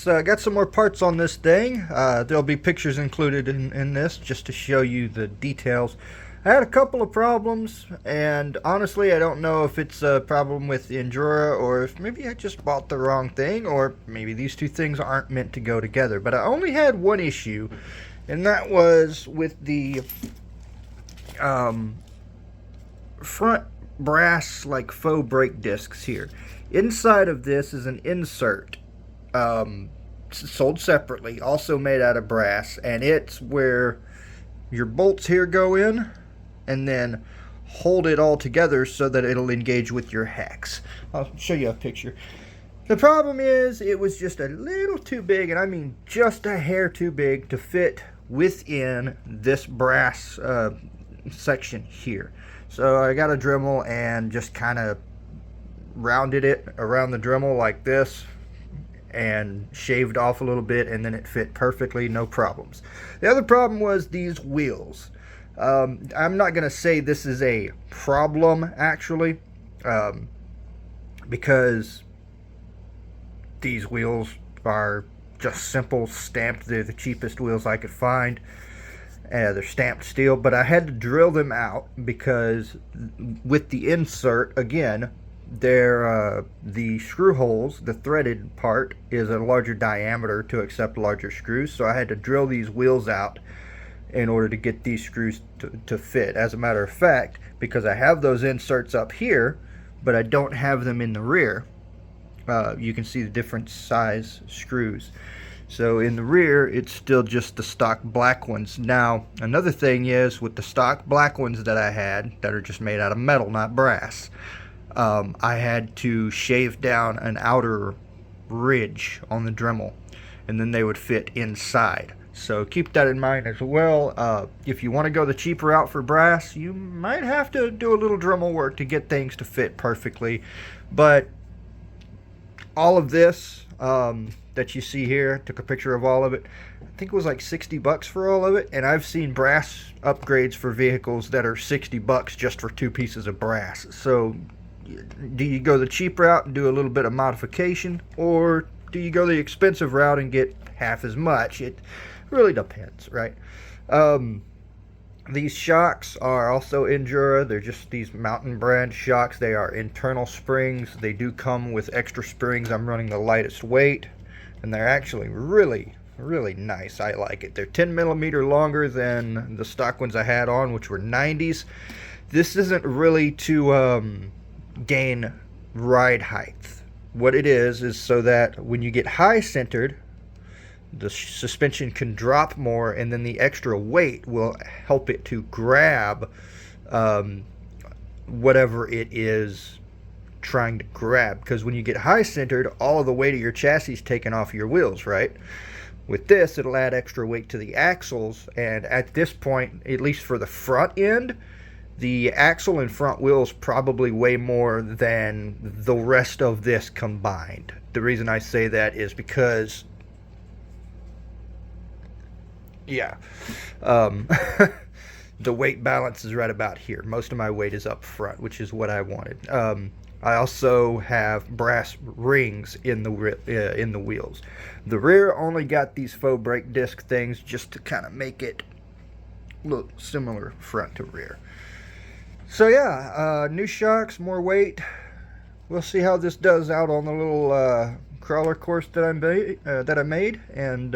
let's got some more parts on this thing. There'll be pictures included in this just to show you the details. I had a couple of problems, and honestly I don't know if it's a problem with the Injora or if maybe I just bought the wrong thing, or maybe these two things aren't meant to go together. But I only had one issue, and that was with the front brass like faux brake discs here. Inside of this is an insert, sold separately, also made out of brass, and it's where your bolts here go in and then hold it all together so that it'll engage with your hex. I'll show you a picture. The problem is it was just a little too big, and I mean just a hair too big to fit within this brass section here. So I got a Dremel and just kind of rounded it around the Dremel like this and shaved off a little bit, and then it fit perfectly, no problems. The other problem was these wheels. I'm not going to say this is a problem actually, because these wheels are just simple stamped. They're the cheapest wheels I could find. They're stamped steel, but I had to drill them out because with the insert, again, they're the screw holes, the threaded part is a larger diameter to accept larger screws, so I had to drill these wheels out in order to get these screws to fit. As a matter of fact, because I have those inserts up here but I don't have them in the rear, you can see the different size screws. So in the rear it's still just the stock black ones. Now another thing is, with the stock black ones that I had that are just made out of metal, not brass, I had to shave down an outer ridge on the Dremel, and then they would fit inside. So keep that in mind as well. If you want to go the cheaper route for brass, you might have to do a little Dremel work to get things to fit perfectly. But all of this that you see here, took a picture of all of it. I think it was like 60 bucks for all of it, and I've seen brass upgrades for vehicles that are 60 bucks just for 2 pieces of brass. So do you go the cheap route and do a little bit of modification, or do you go the expensive route and get half as much? It really depends, right? These shocks are also Injora. They're just these mountain brand shocks. They are internal springs. They do come with extra springs. I'm running the lightest weight, and they're actually really nice. I like it. They're 10 millimeter longer than the stock ones I had on, which were 90s. This isn't really to gain ride height. What it is so that when you get high centered, the suspension can drop more, and then the extra weight will help it to grab whatever it is trying to grab. Because when you get high centered, all of the weight of your chassis is taken off your wheels, right? With this, it'll add extra weight to the axles, and at this point, at least for the front end, the axle and front wheels probably weigh more than the rest of this combined. The reason I say that is because, yeah, the weight balance is right about here. Most of my weight is up front, which is what I wanted. I also have brass rings in the wheels. The rear only got these faux brake disc things just to kind of make it look similar front to rear. So yeah, new shocks, more weight. We'll see how this does out on the little crawler course that I made, and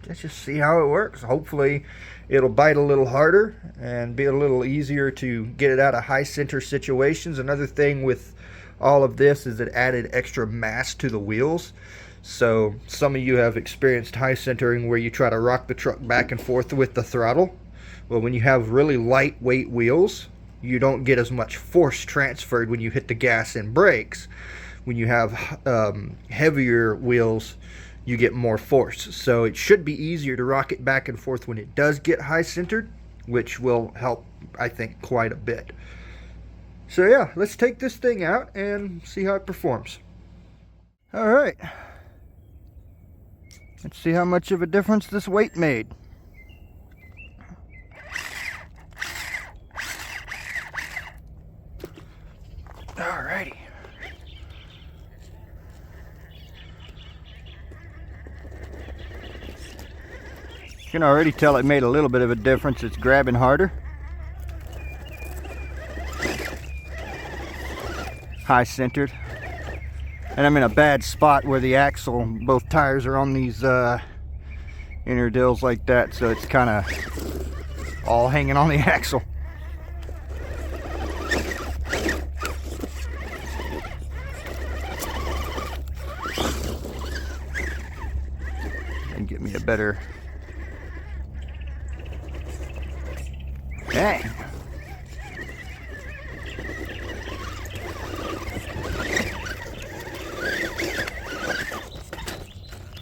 let's just see how it works. Hopefully it'll bite a little harder and be a little easier to get it out of high center situations. Another thing with all of this is it added extra mass to the wheels. So some of you have experienced high centering where you try to rock the truck back and forth with the throttle. Well, when you have really lightweight wheels, you don't get as much force transferred when you hit the gas and brakes. When you have heavier wheels, you get more force. So it should be easier to rock it back and forth when it does get high centered, which will help, I think, quite a bit. So yeah, let's take this thing out and see how it performs. All right, let's see how much of a difference this weight made. Alrighty. You can already tell it made a little bit of a difference. It's grabbing harder. High centered. And I'm in a bad spot where the axle, both tires are on these inner dills like that, so it's kind of all hanging on the axle. And get me a better... Dang.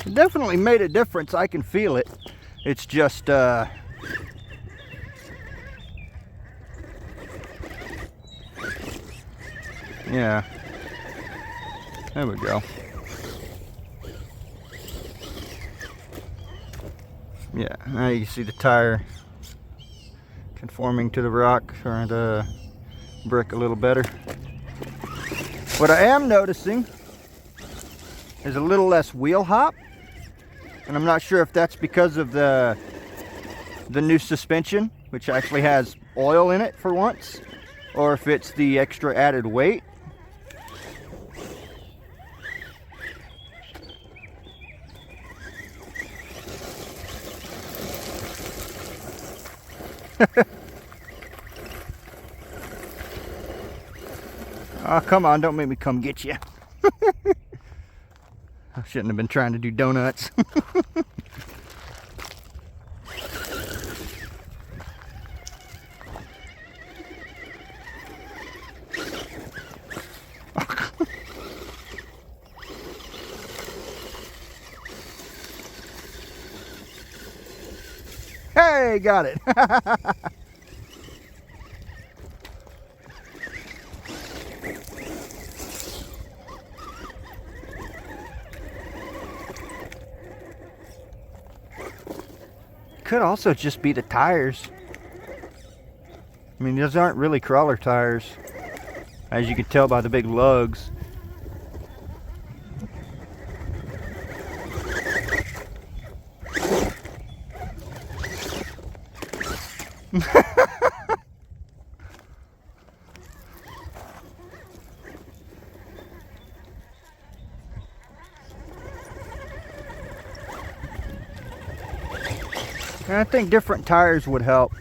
It definitely made a difference. I can feel it. It's just yeah, there we go. Yeah, now you see the tire conforming to the rock or the brick a little better. What I am noticing is a little less wheel hop, and I'm not sure if that's because of the new suspension, which actually has oil in it for once, or if it's the extra added weight. Oh, come on, don't make me come get you. I shouldn't have been trying to do donuts. Hey, got it. Could also just be the tires. I mean, those aren't really crawler tires, as you can tell by the big lugs. And I think different tires would help.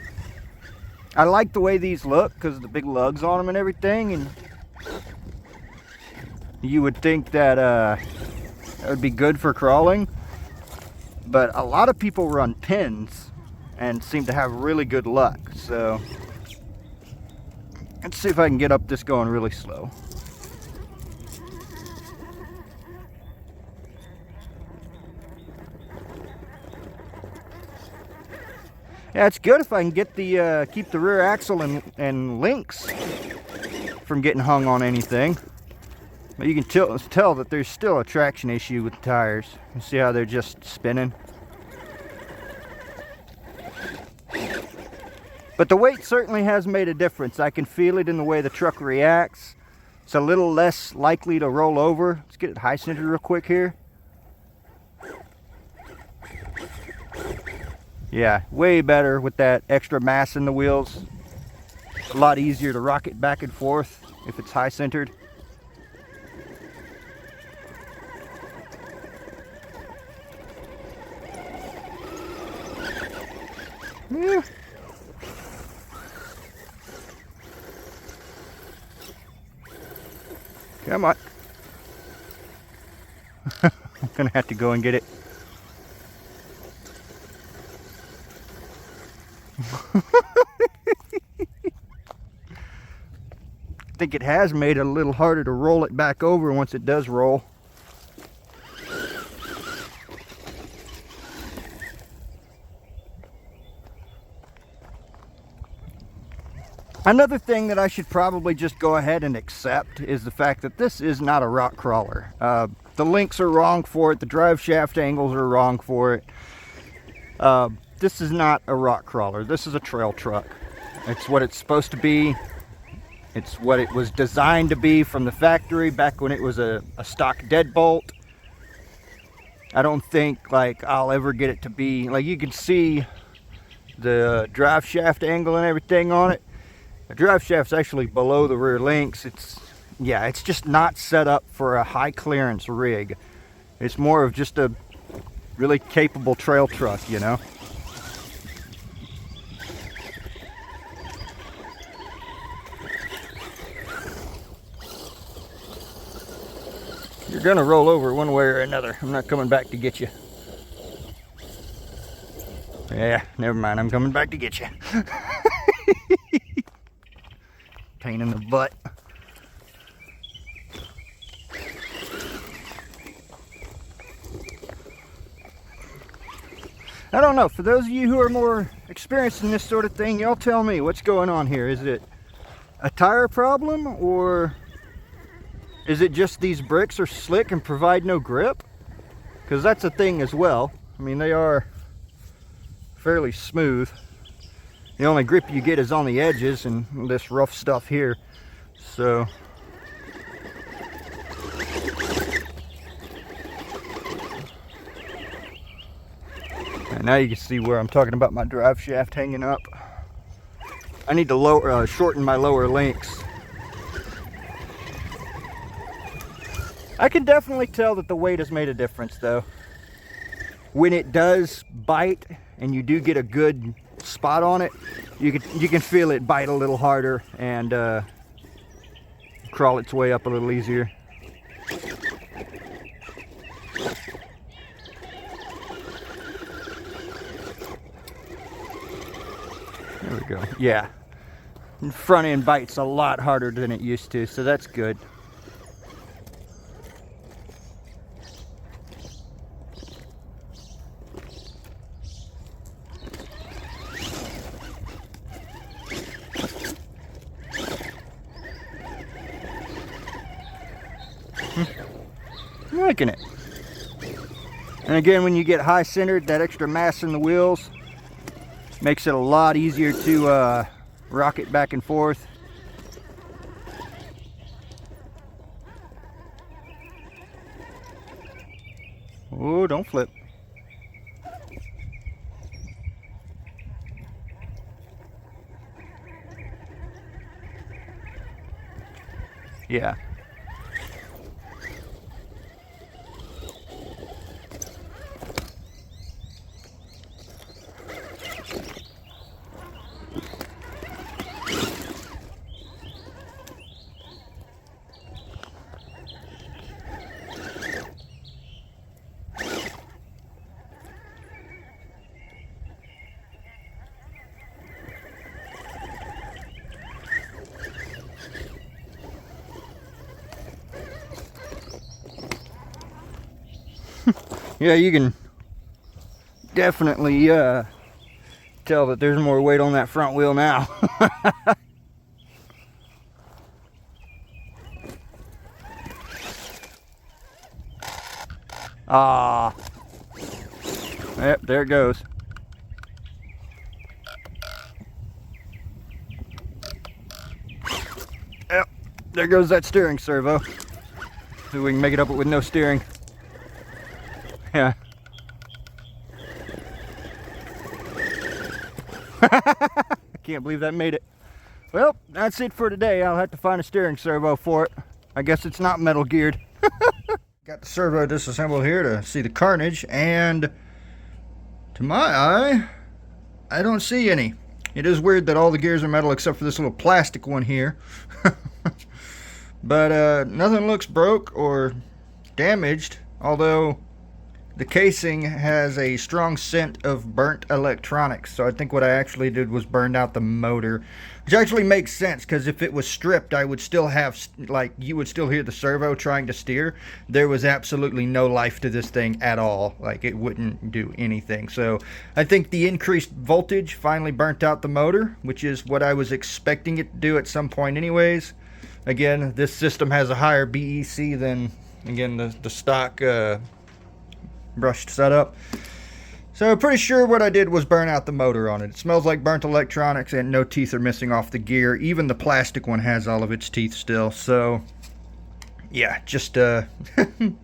I like the way these look because of the big lugs on them and everything, and you would think that that would be good for crawling, but a lot of people run pins and seem to have really good luck. So let's see if I can get up this going really slow. Yeah, it's good if I can get the keep the rear axle and links from getting hung on anything. But you can tell that there's still a traction issue with the tires. You see how they're just spinning? But the weight certainly has made a difference. I can feel it in the way the truck reacts. It's a little less likely to roll over. Let's get it high centered real quick here. Yeah, way better with that extra mass in the wheels. A lot easier to rock it back and forth if it's high centered. Yeah. Come on. I'm gonna have to go and get it. I think it has made it a little harder to roll it back over once it does roll. Another thing that I should probably just go ahead and accept is the fact that this is not a rock crawler. The links are wrong for it. The drive shaft angles are wrong for it. This is not a rock crawler. This is a trail truck. It's what it's supposed to be. It's what it was designed to be from the factory back when it was a stock deadbolt. I don't think like I'll ever get it to be like, you can see the drive shaft angle and everything on it. The drive shaft's actually below the rear links. It's just not set up for a high clearance rig. It's more of just a really capable trail truck, you know. You're gonna roll over one way or another. I'm not coming back to get you. Yeah, never mind. I'm coming back to get you. Pain in the butt. I don't know. For those of you who are more experienced in this sort of thing, y'all tell me what's going on here. Is it a tire problem, or is it just these bricks are slick and provide no grip? Because that's a thing as well. I mean, they are fairly smooth. The only grip you get is on the edges and this rough stuff here. So and now you can see where I'm talking about my drive shaft hanging up. I need to shorten my lower links. I can definitely tell that the weight has made a difference though. When it does bite and you do get a good spot on it, you can feel it bite a little harder and crawl its way up a little easier. There we go. Yeah, front end bites a lot harder than it used to, so that's good. I'm liking it. And again, when you get high centered, that extra mass in the wheels makes it a lot easier to rock it back and forth. Oh, don't flip. Yeah. Yeah, you can definitely tell that there's more weight on that front wheel now. Ah, yep, there it goes. Yep, there goes that steering servo. See if we can make it up with no steering. Yeah. I can't believe that made it. Well, that's it for today. I'll have to find a steering servo for it. I guess it's not metal geared. Got the servo disassembled here to see the carnage, and to my eye, I don't see any. It is weird that all the gears are metal except for this little plastic one here. But nothing looks broke or damaged, although the casing has a strong scent of burnt electronics. So I think what I actually did was burned out the motor, which actually makes sense, because if it was stripped, I would still have, like, you would still hear the servo trying to steer. There was absolutely no life to this thing at all. Like, it wouldn't do anything. So I think the increased voltage finally burnt out the motor, which is what I was expecting it to do at some point anyways. Again, this system has a higher BEC than, again, the stock brushed setup. So I'm pretty sure what I did was burn out the motor on it. It smells like burnt electronics, and no teeth are missing off the gear. Even the plastic one has all of its teeth still. So yeah, just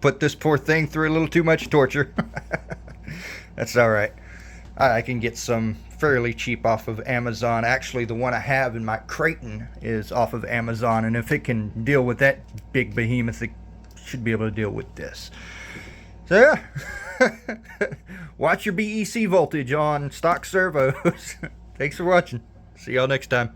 put this poor thing through a little too much torture. That's all right. I can get some fairly cheap off of Amazon. Actually, the one I have in my Creighton is off of Amazon, and if it can deal with that big behemoth, it should be able to deal with this. So yeah, watch your BEC voltage on stock servos. Thanks for watching. See y'all next time.